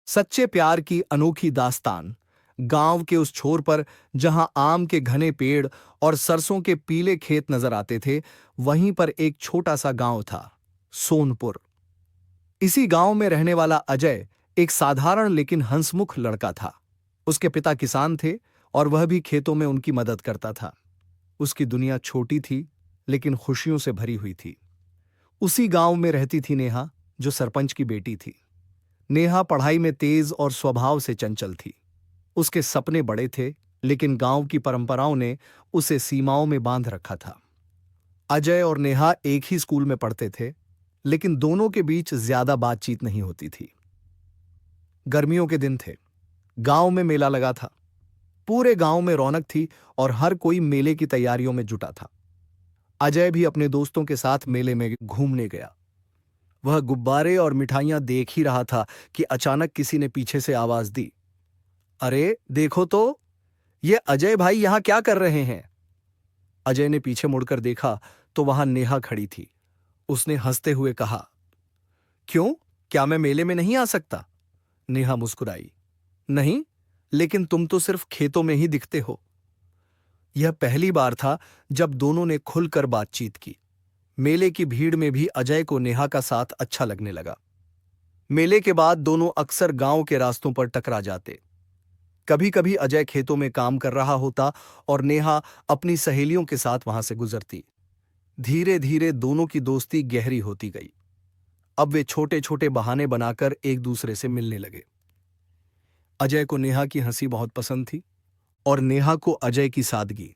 सच्चे प्यार की अनोखी दास्तान। गांव के उस छोर पर जहां आम के घने पेड़ और सरसों के पीले खेत नजर आते थे, वहीं पर एक छोटा सा गांव था, सोनपुर। इसी गांव में रहने वाला अजय एक साधारण लेकिन हंसमुख लड़का था। उसके पिता किसान थे और वह भी खेतों में उनकी मदद करता था। उसकी दुनिया छोटी थी, लेकिन खुशियों से भरी हुई थी। उसी गांव में रहती थी नेहा, जो सरपंच की बेटी थी। नेहा पढ़ाई में तेज और स्वभाव से चंचल थी। उसके सपने बड़े थे, लेकिन गांव की परंपराओं ने उसे सीमाओं में बांध रखा था। अजय और नेहा एक ही स्कूल में पढ़ते थे, लेकिन दोनों के बीच ज्यादा बातचीत नहीं होती थी। गर्मियों के दिन थे। गांव में मेला लगा था। पूरे गांव में रौनक थी और हर कोई मेले की तैयारियों में जुटा था। अजय भी अपने दोस्तों के साथ मेले में घूमने गया। वह गुब्बारे और मिठाइयां देख ही रहा था कि अचानक किसी ने पीछे से आवाज दी, अरे देखो तो, ये अजय भाई यहां क्या कर रहे हैं? अजय ने पीछे मुड़कर देखा तो वहां नेहा खड़ी थी। उसने हंसते हुए कहा, क्यों, क्या मैं मेले में नहीं आ सकता? नेहा मुस्कुराई, नहीं, लेकिन तुम तो सिर्फ खेतों में ही दिखते हो। यह पहली बार था जब दोनों ने खुलकर बातचीत की। मेले की भीड़ में भी अजय को नेहा का साथ अच्छा लगने लगा। मेले के बाद दोनों अक्सर गांव के रास्तों पर टकरा जाते। कभी कभी अजय खेतों में काम कर रहा होता और नेहा अपनी सहेलियों के साथ वहां से गुजरती। धीरे धीरे दोनों की दोस्ती गहरी होती गई। अब वे छोटे छोटे बहाने बनाकर एक दूसरे से मिलने लगे। अजय को नेहा की हंसी बहुत पसंद थी और नेहा को अजय की सादगी।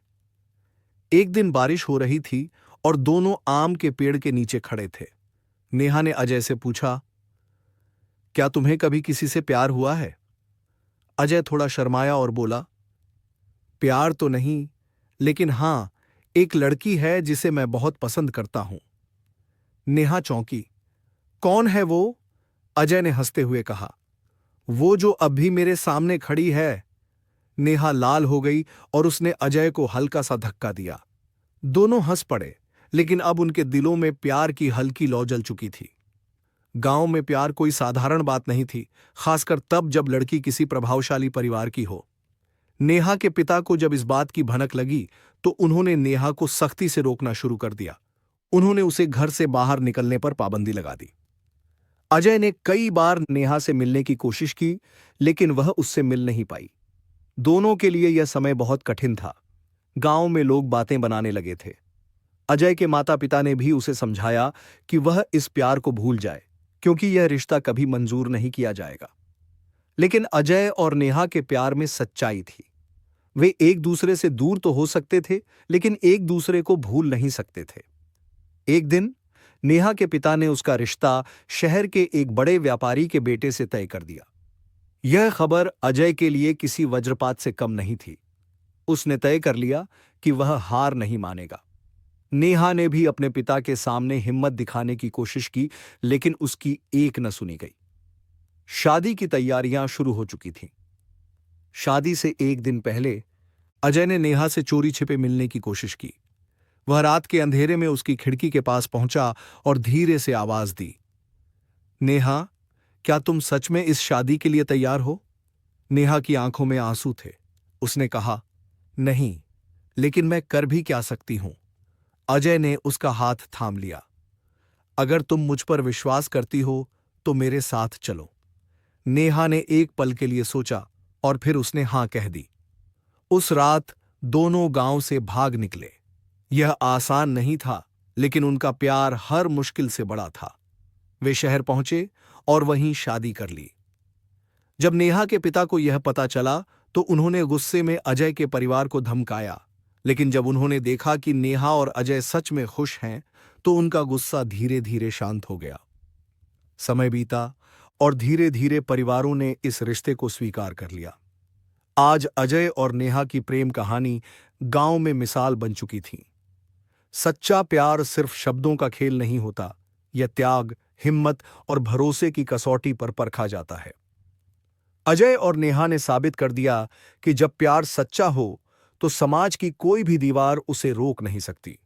एक दिन बारिश हो रही थी और दोनों आम के पेड़ के नीचे खड़े थे। नेहा ने अजय से पूछा, क्या तुम्हें कभी किसी से प्यार हुआ है? अजय थोड़ा शर्माया और बोला, प्यार तो नहीं, लेकिन हां, एक लड़की है जिसे मैं बहुत पसंद करता हूं। नेहा चौंकी। कौन है वो? अजय ने हंसते हुए कहा, वो जो अभी मेरे सामने खड़ी है। नेहा लाल हो गई और उसने अजय को हल्का सा धक्का दिया। दोनों हंस पड़े, लेकिन अब उनके दिलों में प्यार की हल्की लौ जल चुकी थी। गांव में प्यार कोई साधारण बात नहीं थी, खासकर तब जब लड़की किसी प्रभावशाली परिवार की हो। नेहा के पिता को जब इस बात की भनक लगी तो उन्होंने नेहा को सख्ती से रोकना शुरू कर दिया। उन्होंने उसे घर से बाहर निकलने पर पाबंदी लगा दी। अजय ने कई बार नेहा से मिलने की कोशिश की, लेकिन वह उससे मिल नहीं पाई। दोनों के लिए यह समय बहुत कठिन था। गांव में लोग बातें बनाने लगे थे। अजय के माता पिता ने भी उसे समझाया कि वह इस प्यार को भूल जाए, क्योंकि यह रिश्ता कभी मंजूर नहीं किया जाएगा। लेकिन अजय और नेहा के प्यार में सच्चाई थी। वे एक दूसरे से दूर तो हो सकते थे, लेकिन एक दूसरे को भूल नहीं सकते थे। एक दिन नेहा के पिता ने उसका रिश्ता शहर के एक बड़े व्यापारी के बेटे से तय कर दिया। यह खबर अजय के लिए किसी वज्रपात से कम नहीं थी। उसने तय कर लिया कि वह हार नहीं मानेगा। नेहा ने भी अपने पिता के सामने हिम्मत दिखाने की कोशिश की, लेकिन उसकी एक न सुनी गई। शादी की तैयारियां शुरू हो चुकी थीं। शादी से एक दिन पहले अजय ने नेहा से चोरी छिपे मिलने की कोशिश की। वह रात के अंधेरे में उसकी खिड़की के पास पहुंचा और धीरे से आवाज दी, नेहा, क्या तुम सच में इस शादी के लिए तैयार हो? नेहा की आंखों में आंसू थे। उसने कहा, नहीं, लेकिन मैं कर भी क्या सकती हूं? अजय ने उसका हाथ थाम लिया। अगर तुम मुझ पर विश्वास करती हो तो मेरे साथ चलो। नेहा ने एक पल के लिए सोचा और फिर उसने हां कह दी। उस रात दोनों गांव से भाग निकले। यह आसान नहीं था, लेकिन उनका प्यार हर मुश्किल से बड़ा था। वे शहर पहुंचे और वहीं शादी कर ली। जब नेहा के पिता को यह पता चला तो उन्होंने गुस्से में अजय के परिवार को धमकाया, लेकिन जब उन्होंने देखा कि नेहा और अजय सच में खुश हैं तो उनका गुस्सा धीरे धीरे शांत हो गया। समय बीता और धीरे धीरे परिवारों ने इस रिश्ते को स्वीकार कर लिया। आज अजय और नेहा की प्रेम कहानी गांव में मिसाल बन चुकी थी। सच्चा प्यार सिर्फ शब्दों का खेल नहीं होता, यह त्याग, हिम्मत और भरोसे की कसौटी पर परखा जाता है। अजय और नेहा ने साबित कर दिया कि जब प्यार सच्चा हो तो समाज की कोई भी दीवार उसे रोक नहीं सकती।